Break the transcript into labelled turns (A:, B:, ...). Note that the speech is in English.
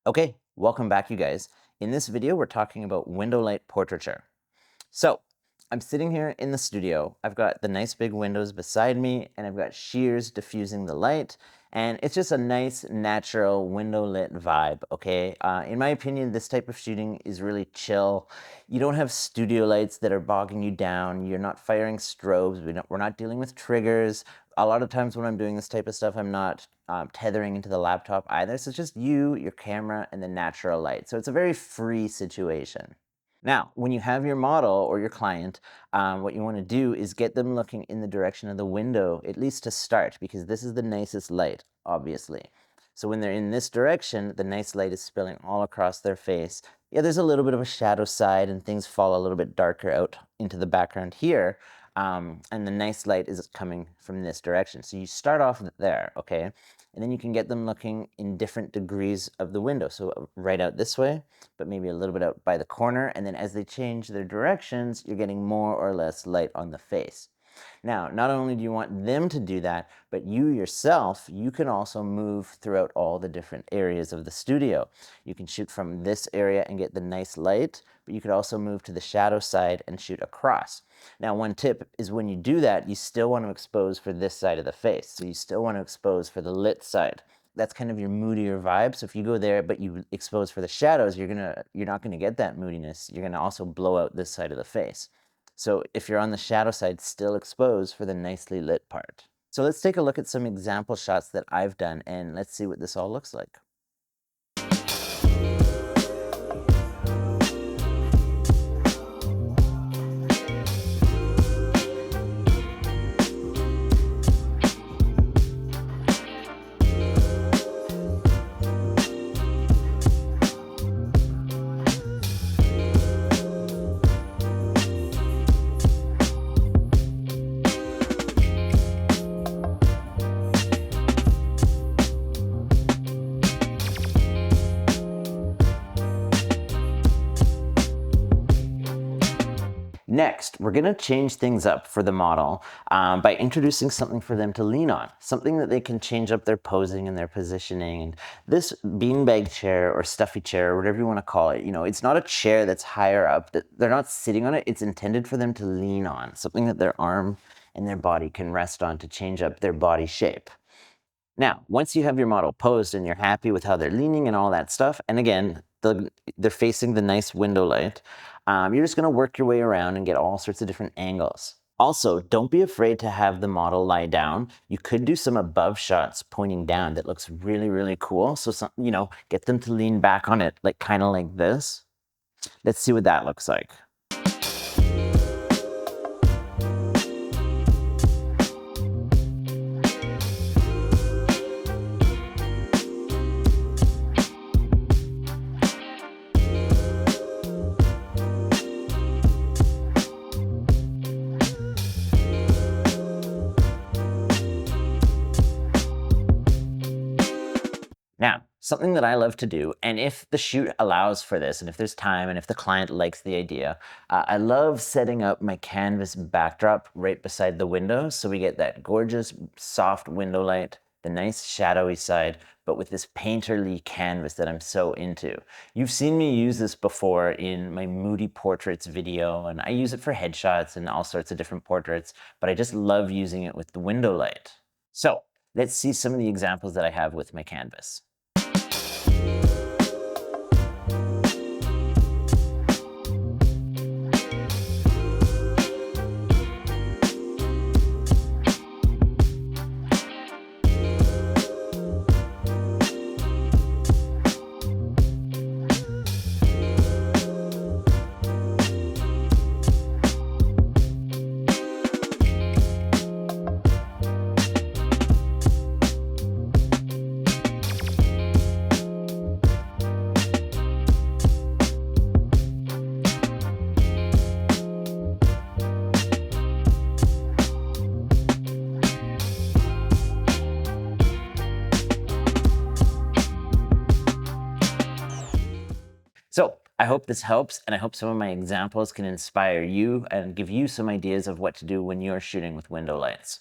A: Okay, welcome back, you guys. In this video, we're talking about window light portraiture. So, I'm sitting here in the studio. I've got the nice big windows beside me, and I've got shears diffusing the light, and it's just a nice, natural window lit vibe, okay? In my opinion, this type of shooting is really chill. You don't have studio lights that are bogging you down. You're not firing strobes. We're not dealing with triggers. A lot of times when I'm doing this type of stuff, I'm not tethering into the laptop either. So it's just you, your camera, and the natural light. So it's a very free situation. Now, when you have your model or your client, what you want to do is get them looking in the direction of the window, at least to start, because this is the nicest light, obviously. So when they're in this direction, the nice light is spilling all across their face. Yeah, there's a little bit of a shadow side and things fall a little bit darker out into the background here. And the nice light is coming from this direction. So you start off there, okay? And then you can get them looking in different degrees of the window. So right out this way, but maybe a little bit out by the corner. And then as they change their directions, you're getting more or less light on the face. Now, not only do you want them to do that, but you yourself, you can also move throughout all the different areas of the studio. You can shoot from this area and get the nice light, but you could also move to the shadow side and shoot across. Now, one tip is when you do that, you still want to expose for this side of the face. So you still want to expose for the lit side. That's kind of your moodier vibe. So if you go there, but you expose for the shadows, you're not gonna get that moodiness. You're gonna also blow out this side of the face. So if you're on the shadow side, still expose for the nicely lit part. So let's take a look at some example shots that I've done and let's see what this all looks like. Next, we're gonna change things up for the model by introducing something for them to lean on, something that they can change up their posing and their positioning. And this beanbag chair or stuffy chair or whatever you wanna call it, it's not a chair that's higher up, that they're not sitting on it, it's intended for them to lean on, something that their arm and their body can rest on to change up their body shape. Now, once you have your model posed and you're happy with how they're leaning and all that stuff, and again, they're facing the nice window light, you're just gonna work your way around and get all sorts of different angles. Also, don't be afraid to have the model lie down. You could do some above shots pointing down that looks really, really cool. So, get them to lean back on it, like kind of like this. Let's see what that looks like. Now, something that I love to do, and if the shoot allows for this, and if there's time, and if the client likes the idea, I love setting up my canvas backdrop right beside the window, so we get that gorgeous, soft window light, the nice shadowy side, but with this painterly canvas that I'm so into. You've seen me use this before in my moody portraits video, and I use it for headshots and all sorts of different portraits, but I just love using it with the window light. So, let's see some of the examples that I have with my canvas. So I hope this helps, and I hope some of my examples can inspire you and give you some ideas of what to do when you're shooting with window lights.